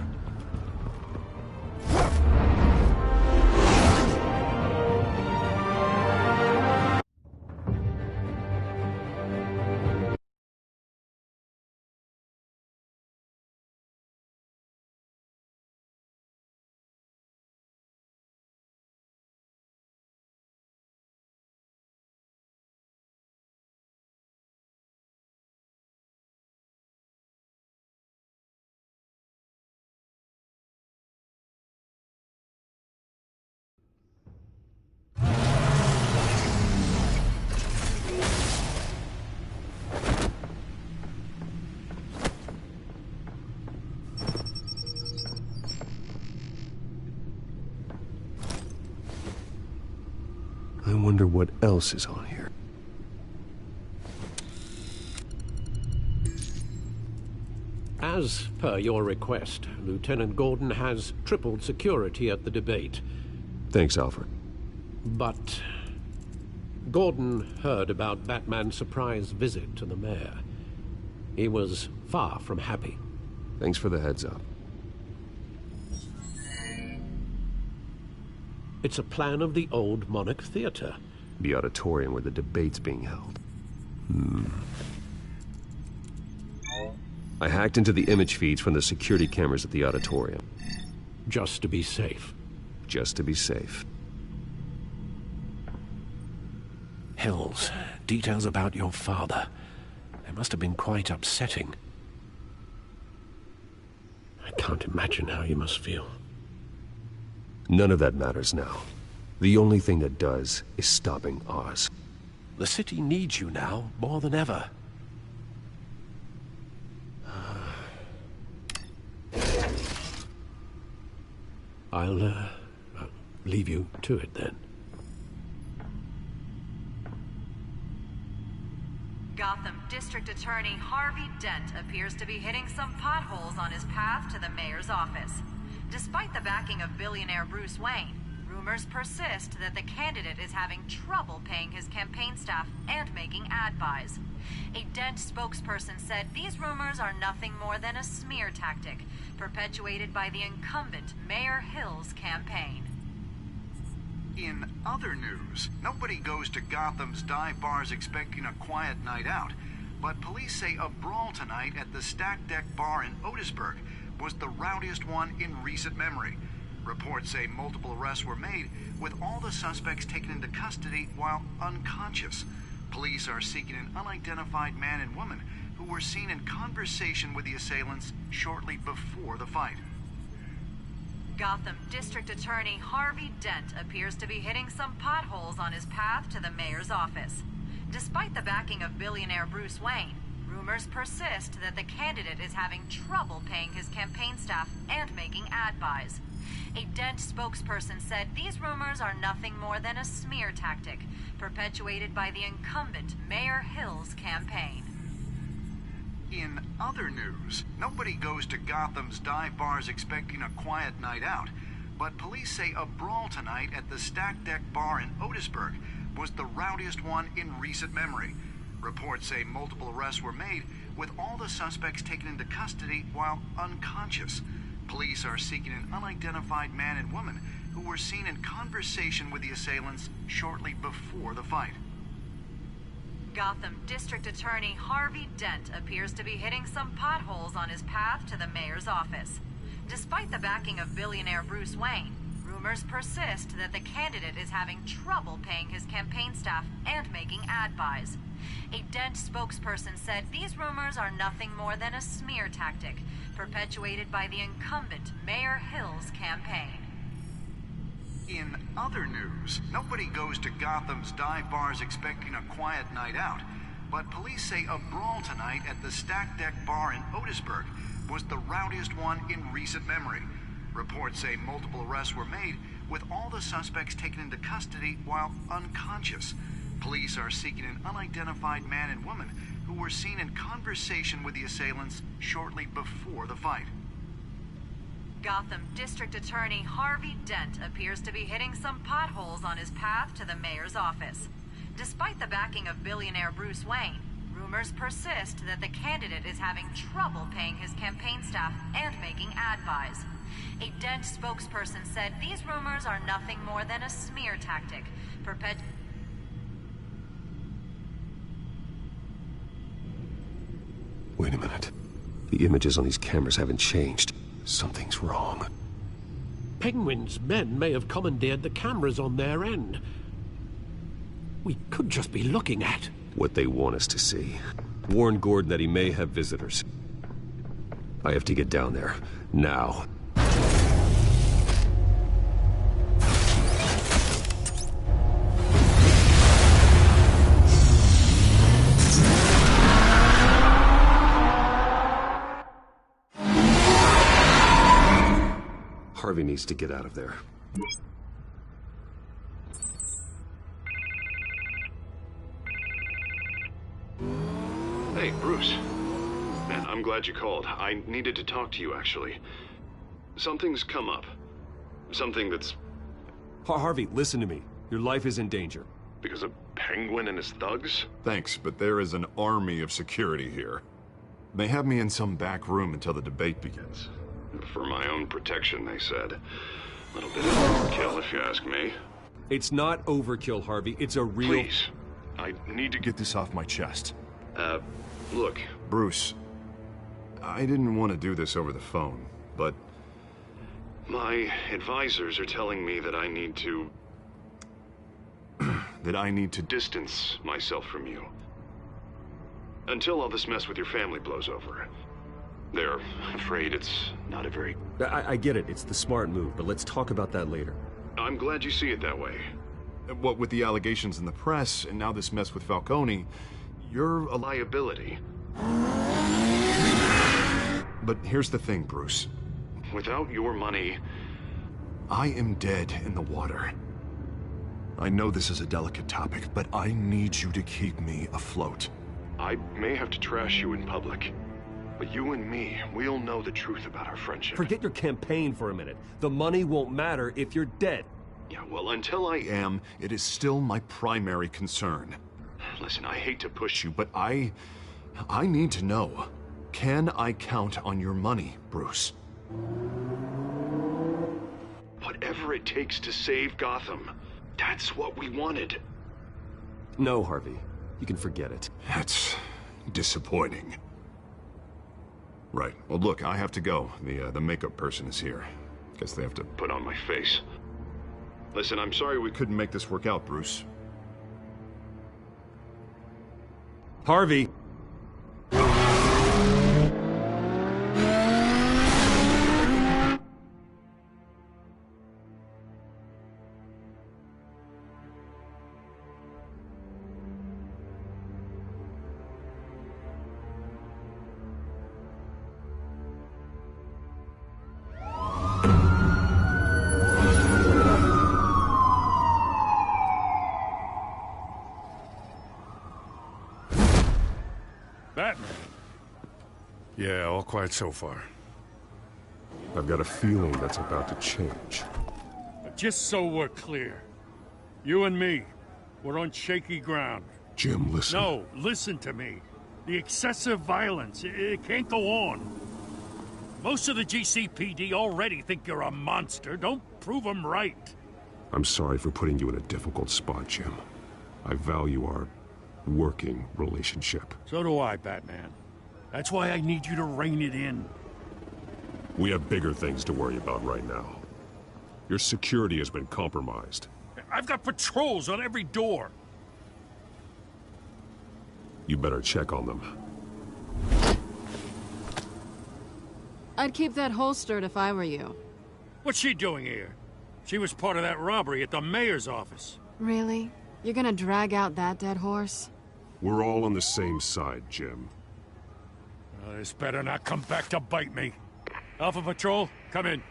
I wonder what else is on here. As per your request, Lieutenant Gordon has tripled security at the debate. Thanks, Alfred. But Gordon heard about Batman's surprise visit to the mayor. He was far from happy. Thanks for the heads up. It's a plan of the old Monarch Theater. The auditorium where the debate's being held. I hacked into the image feeds from the security cameras at the auditorium. Just to be safe. Just to be safe. Hills, details about your father. They must have been quite upsetting. I can't imagine how you must feel. None of that matters now. The only thing that does is stopping Oz. The city needs you now, more than ever. I'll leave you to it then. Gotham District Attorney Harvey Dent appears to be hitting some potholes on his path to the mayor's office. Despite the backing of billionaire Bruce Wayne, rumors persist that the candidate is having trouble paying his campaign staff and making ad buys. A Dent spokesperson said these rumors are nothing more than a smear tactic perpetuated by the incumbent Mayor Hill's campaign. In other news, nobody goes to Gotham's dive bars expecting a quiet night out, but police say a brawl tonight at the Stack Deck Bar in Otisburg was the rowdiest one in recent memory. Reports say multiple arrests were made, with all the suspects taken into custody while unconscious. Police are seeking an unidentified man and woman who were seen in conversation with the assailants shortly before the fight. Gotham District Attorney Harvey Dent appears to be hitting some potholes on his path to the mayor's office. Despite the backing of billionaire Bruce Wayne, rumors persist that the candidate is having trouble paying his campaign staff and making ad buys. A Dent spokesperson said these rumors are nothing more than a smear tactic perpetuated by the incumbent Mayor Hill's campaign. In other news, nobody goes to Gotham's dive bars expecting a quiet night out, but police say a brawl tonight at the Stack Deck Bar in Otisburg was the rowdiest one in recent memory. Reports say multiple arrests were made, with all the suspects taken into custody while unconscious. Police are seeking an unidentified man and woman who were seen in conversation with the assailants shortly before the fight. Gotham District Attorney Harvey Dent appears to be hitting some potholes on his path to the mayor's office. Despite the backing of billionaire Bruce Wayne, rumors persist that the candidate is having trouble paying his campaign staff and making ad buys. A Dent spokesperson said these rumors are nothing more than a smear tactic perpetuated by the incumbent Mayor Hill's campaign. In other news, nobody goes to Gotham's dive bars expecting a quiet night out, but police say a brawl tonight at the Stack Deck Bar in Otisburg was the rowdiest one in recent memory. Reports say multiple arrests were made, with all the suspects taken into custody while unconscious. Police are seeking an unidentified man and woman who were seen in conversation with the assailants shortly before the fight. Gotham District Attorney Harvey Dent appears to be hitting some potholes on his path to the mayor's office. Despite the backing of billionaire Bruce Wayne, rumors persist that the candidate is having trouble paying his campaign staff and making ad buys. A Dent spokesperson said these rumors are nothing more than a smear tactic Wait a minute. The images on these cameras haven't changed. Something's wrong. Penguin's men may have commandeered the cameras on their end. We could just be looking at what they want us to see. Warn Gordon that he may have visitors. I have to get down there. Now. Harvey needs to get out of there. Hey, Bruce. Man, I'm glad you called. I needed to talk to you, actually. Something's come up. Something that's... Harvey, listen to me. Your life is in danger. Because of Penguin and his thugs? Thanks, but there is an army of security here. They have me in some back room until the debate begins. For my own protection, they said. A little bit of overkill, if you ask me. It's not overkill, Harvey. It's a real... Please. I need to Get this off my chest. Look. Bruce, I didn't want to do this over the phone, but... My advisors are telling me that I need to... that I need to distance myself from you. Until all this mess with your family blows over. They're afraid it's not a very... I get it. It's the smart move, but let's talk about that later. I'm glad you see it that way. What with the allegations in the press, and now this mess with Falcone, you're a liability. But here's the thing, Bruce. Without your money... I am dead in the water. I know this is a delicate topic, but I need you to keep me afloat. I may have to trash you in public, but you and me, we'll know the truth about our friendship. Forget your campaign for a minute. The money won't matter if you're dead. Yeah, well, until I am, it is still my primary concern. Listen, I hate to push you, but I need to know. Can I count on your money, Bruce? Whatever it takes to save Gotham. That's what we wanted. No, Harvey. You can forget it. That's disappointing. Right. Well, look, I have to go. The makeup person is here. Guess they have to put on my face. Listen, I'm sorry we couldn't make this work out, Bruce. Harvey! Batman. Yeah, all quiet so far. I've got a feeling that's about to change. But just so we're clear, you and me, we're on shaky ground. Jim, listen. No, listen to me. The excessive violence, it can't go on. Most of the GCPD already think you're a monster. Don't prove them right. I'm sorry for putting you in a difficult spot, Jim. I value our working relationship. So do I, Batman. That's why I need you to rein it in. We have bigger things to worry about right now. Your security has been compromised. I've got patrols on every door. You better check on them. I'd keep that holstered if I were you. What's she doing here? She was part of that robbery at the mayor's office. Really? You're gonna drag out that dead horse? We're all on the same side, Jim. This better not come back to bite me. Alpha Patrol, come in.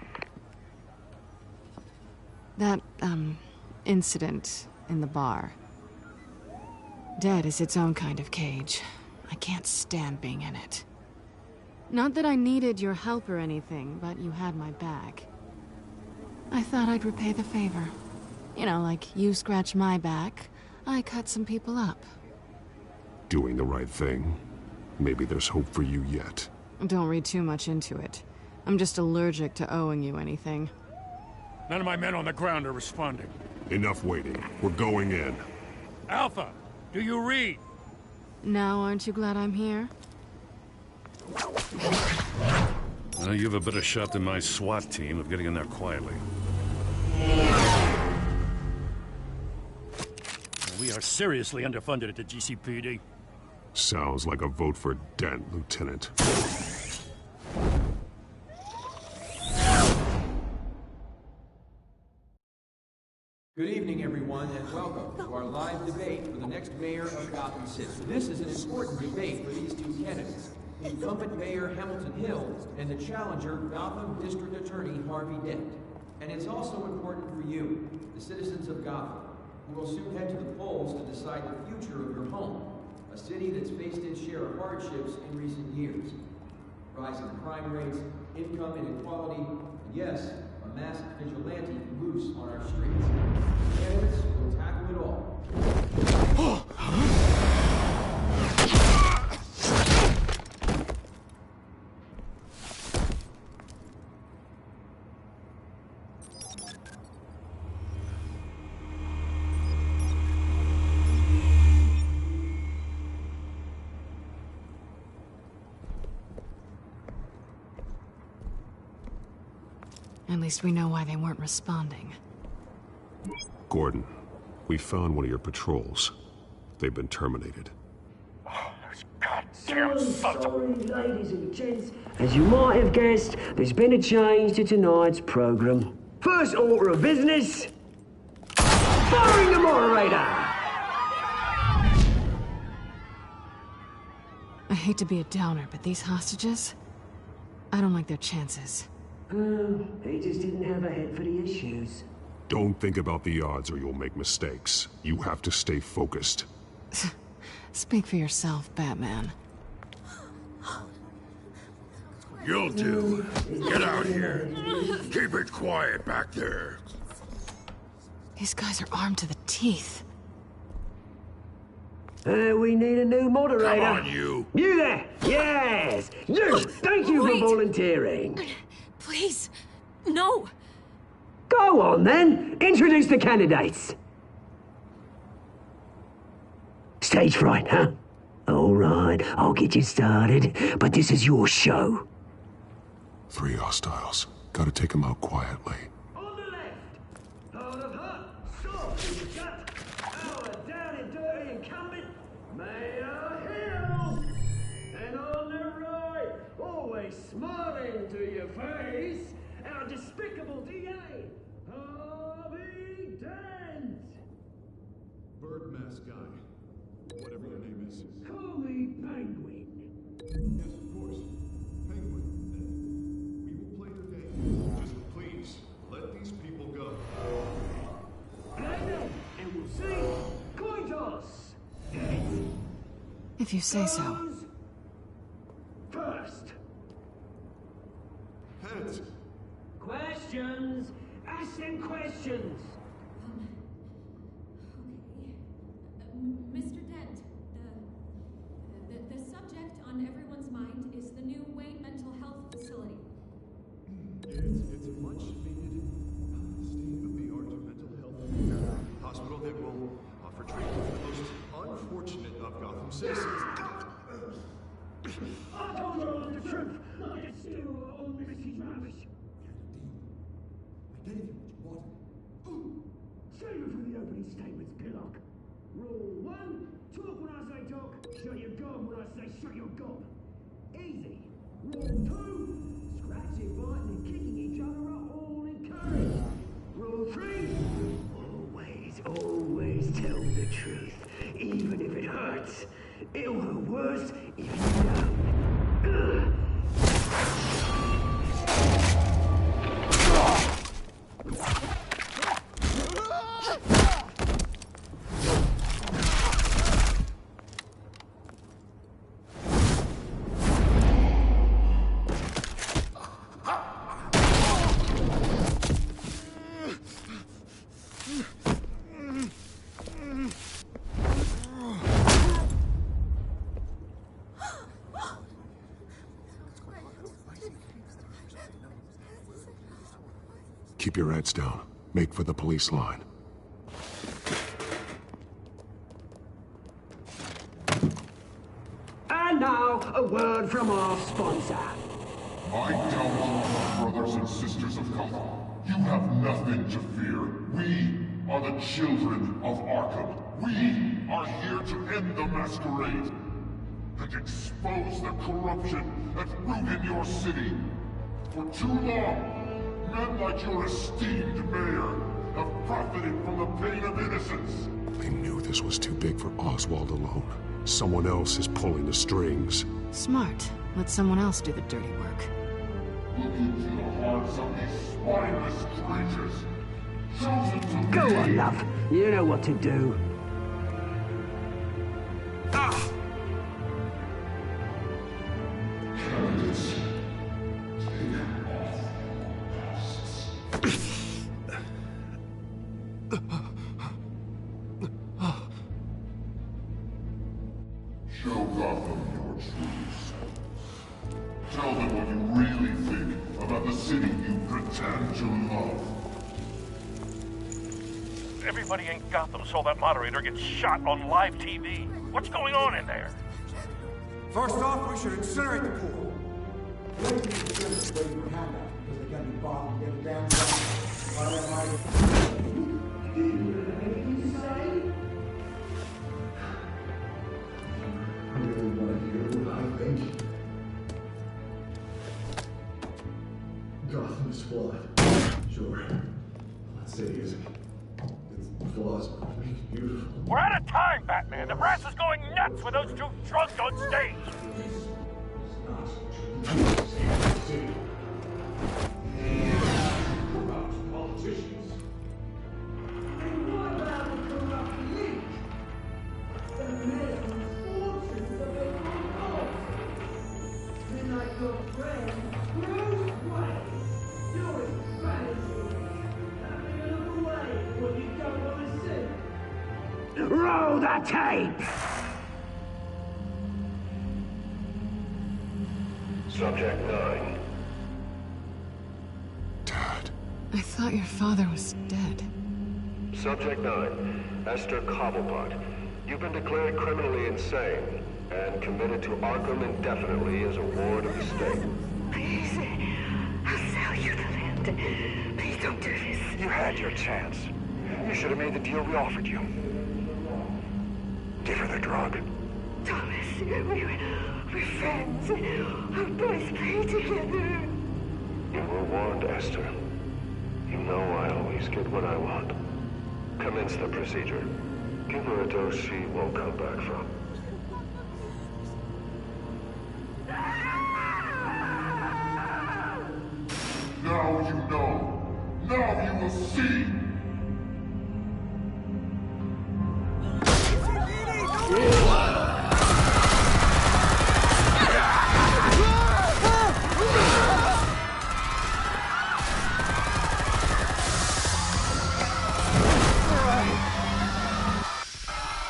That, incident in the bar. Dead is its own kind of cage. I can't stand being in it. Not that I needed your help or anything, but you had my back. I thought I'd repay the favor. You know, like you scratch my back, I cut some people up. Doing the right thing. Maybe there's hope for you yet. Don't read too much into it. I'm just allergic to owing you anything. None of my men on the ground are responding. Enough waiting. We're going in. Alpha, do you read? Now, aren't you glad I'm here? Well, you have a better shot than my SWAT team of getting in there quietly. We are seriously underfunded at the GCPD. Sounds like a vote for Dent, Lieutenant. Good evening, everyone, and welcome to our live debate for the next mayor of Gotham City. This is an important debate for these two candidates, incumbent Mayor Hamilton Hill and the challenger, Gotham District Attorney Harvey Dent. And it's also important for you, the citizens of Gotham, who will soon head to the polls to decide the future of your home, A city that's faced its share of hardships in recent years. Rising crime rates, income inequality, and yes, a masked vigilante loose on our streets. Candidates will tackle it all. At least we know why they weren't responding. Gordon, we found one of your patrols. They've been terminated. So sorry, ladies and gents. As you might have guessed, there's been a change to tonight's program. First order of business, firing the moderator! I hate to be a downer, but these hostages, I don't like their chances. He just didn't have a head for the issues. Don't think about the odds or you'll make mistakes. You have to stay focused. Speak for yourself, Batman. You'll do. Get out here. Keep it quiet back there. These guys are armed to the teeth. We need a new moderator. Come on, you. You there! Yes! You! Thank you for volunteering. Please, no. Go on, then. Introduce the candidates. Stage fright, huh? All right, I'll get you started, but this is your show. 3 hostiles. Gotta take them out quietly. On the left, hard of heart, soft in the gut, our down and dirty incumbent, Mayor Hill. And on the right, always smiling to your face, our despicable DA, Harvey Dent. Bird mask guy. Whatever your name is. Call me Penguin. Yes, of course. Penguin. We will play your game. Just please, let these people go. Play and we'll see. Coin toss. If you say so. Goes first. Heads. Questions. Ask them questions. Mr. Dent, the subject on everyone's mind is the new Wayne Mental Health Facility. It's a much-needed state-of-the-art mental health hospital that will offer treatment for the most unfortunate of Gotham citizens. I told you the truth. I can steal all Mrs. Ravish. I gave you what you wanted. Save it for the opening statements, Pillock. Rule 1, talk when I say talk, shut your gob when I say shut your gob. Easy. Rule 2, scratching, biting and kicking each other are all encouraged. Rule 3, always tell the truth, even if it hurts. It'll hurt worse if you don't. Keep your heads down. Make for the police line. And now, a word from our sponsor. My downfall, brothers and sisters of Gotham. You have nothing to fear. We are the children of Arkham. We are here to end the masquerade and expose the corruption that ruined your city. For too long, men like your esteemed mayor have profited from the pain of innocence. They knew this was too big for Oswald alone. Someone else is pulling the strings. Smart. Let someone else do the dirty work. Look into the hearts of these spineless creatures. Chosen to Go be. on, love. You know what to do. Show Gotham your true selves. Tell them what you really think about the city you pretend to love. Everybody in Gotham saw that moderator get shot on live TV. What's going on in there? First off, we should incinerate the pool. Gotham's flawed. Sure. Let's say it isn't. Its flaws make it beautiful. We're out of time, Batman. The brass is going nuts with those two drunks on stage. Corrupt politicians. And what about the corrupt elite? The men and fortunes of their own men like your friend, Bruce Wayne, doing strategy, having a look away when you don't want to see. Roll the tape! Subject 9. I thought your father was dead. Subject 9, Esther Cobblepot. You've been declared criminally insane and committed to Arkham indefinitely as a ward of the state. Please, I'll sell you the land. Please don't do this. You had your chance. You should have made the deal we offered you. Give her the drug. Thomas, we're friends. Our boys play together. You were warned, Esther. You know I always get what I want. Commence the procedure. Give her a dose she won't come back from. Now you know. Now you will see.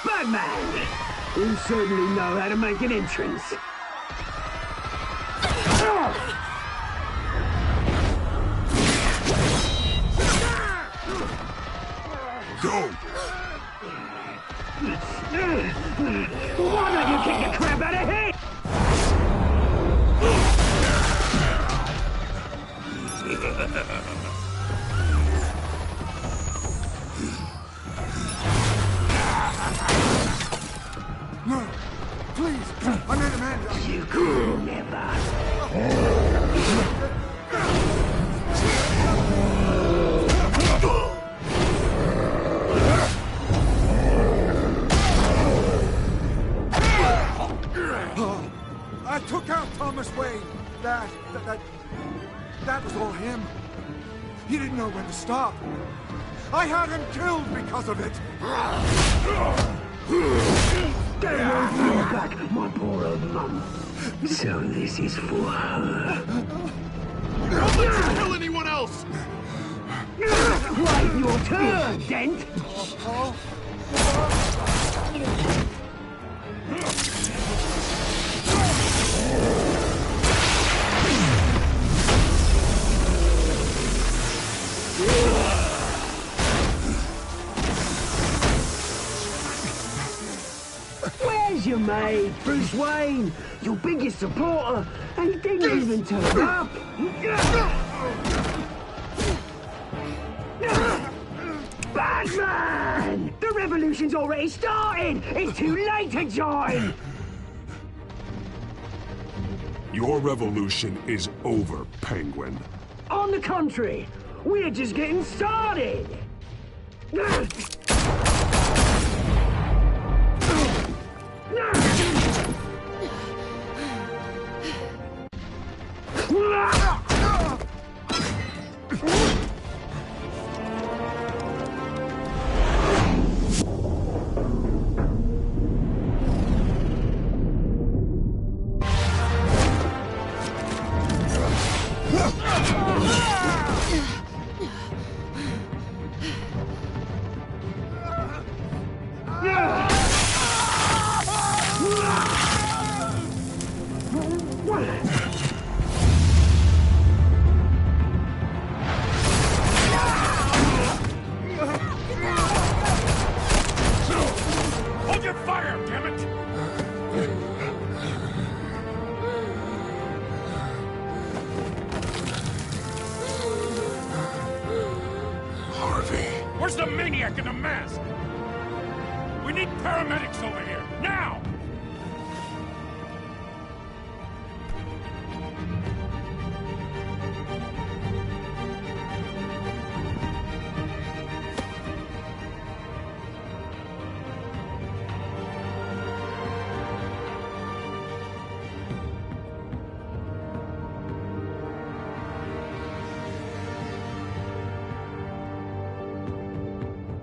Batman! You certainly know how to make an entrance. Go! Why don't you kick the crap out of him? No, please, I made Amanda. You could never. I took out Thomas Wayne. That was all him. He didn't know when to stop. I had him killed because of it. Get away from your back, my poor old mum. So this is for her. Don't let you kill anyone else! Wait your turn, Dent! Where's your mate, Bruce Wayne? Your biggest supporter, and he didn't even turn up. Batman! The revolution's already started! It's too late to join! Your revolution is over, Penguin. On the contrary, we're just getting started! Where's the maniac in the mask? We need paramedics over here, now!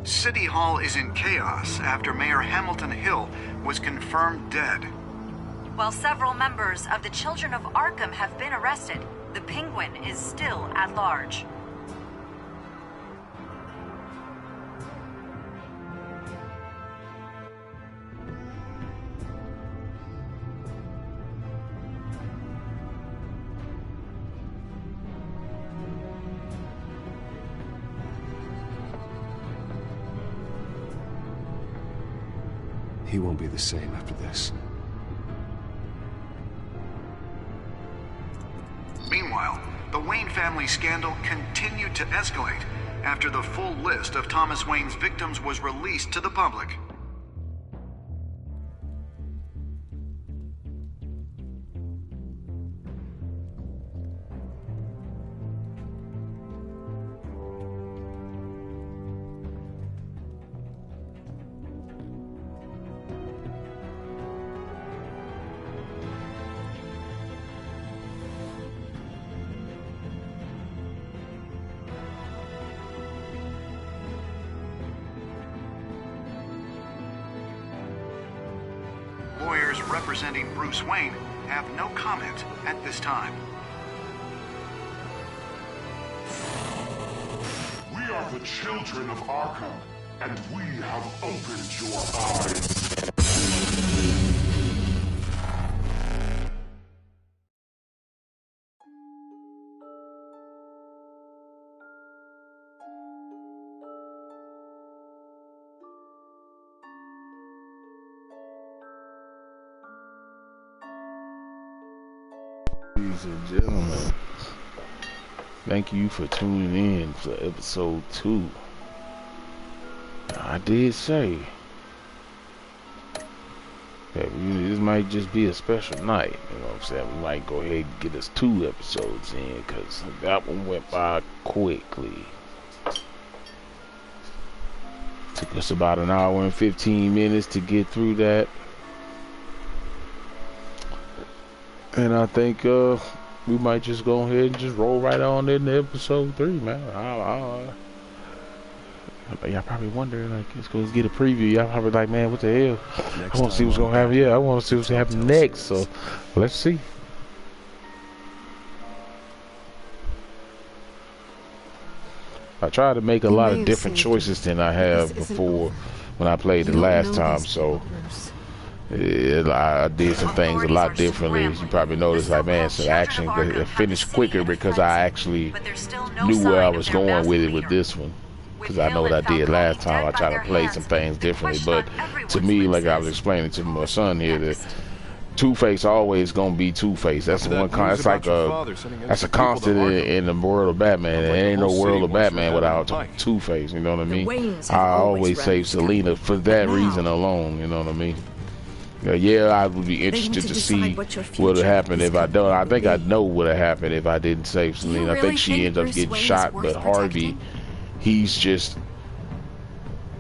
City Hall is in chaos after Mayor Hamilton Hill was confirmed dead. While several members of the Children of Arkham have been arrested, the Penguin is still at large. He won't be the same after this. Meanwhile, the Wayne family scandal continued to escalate after the full list of Thomas Wayne's victims was released to the public. Lawyers representing Bruce Wayne have no comment at this time. We are the children of Arkham, and we have opened your eyes. Ladies and gentlemen, thank you for tuning in for episode 2. I did say that this might just be a special night, you know what I'm saying? We might go ahead and get us 2 episodes in, because that one went by quickly. Took us about an hour and 15 minutes to get through that. And I think we might just go ahead and just roll right on into episode 3, man. Y'all probably wondering, like, let's go get a preview. Y'all probably like, man, what the hell? I want to see what's gonna happen. Yeah, I want to see what's happening next. So let's see. I tried to make a lot of different choices than I have before when I played the last time. So. I did some things a lot differently. You probably noticed, like, man, some action finished quicker because I actually knew where I was going with it with this one. Because I know what I did last time. I tried to play some things differently. But to me, like I was explaining to my son here, that Two-Face always gonna be Two-Face. That's the one. That's like that's a constant in the world of Batman. There ain't no world of Batman without Two-Face. You know what I mean? I always save Selina for that reason alone. You know what I mean? Yeah, I would be interested to see what would happen if I don't. I think I know what would happen if I didn't save Selina. I think she ends up getting shot, but Harvey, he's just,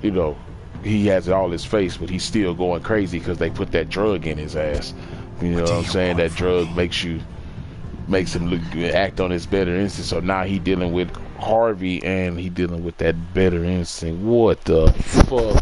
you know, he has it all his face, but he's still going crazy because they put that drug in his ass. You know what I'm saying? That drug makes him act on his better instinct. So now he dealing with Harvey and he dealing with that better instinct. What the fuck?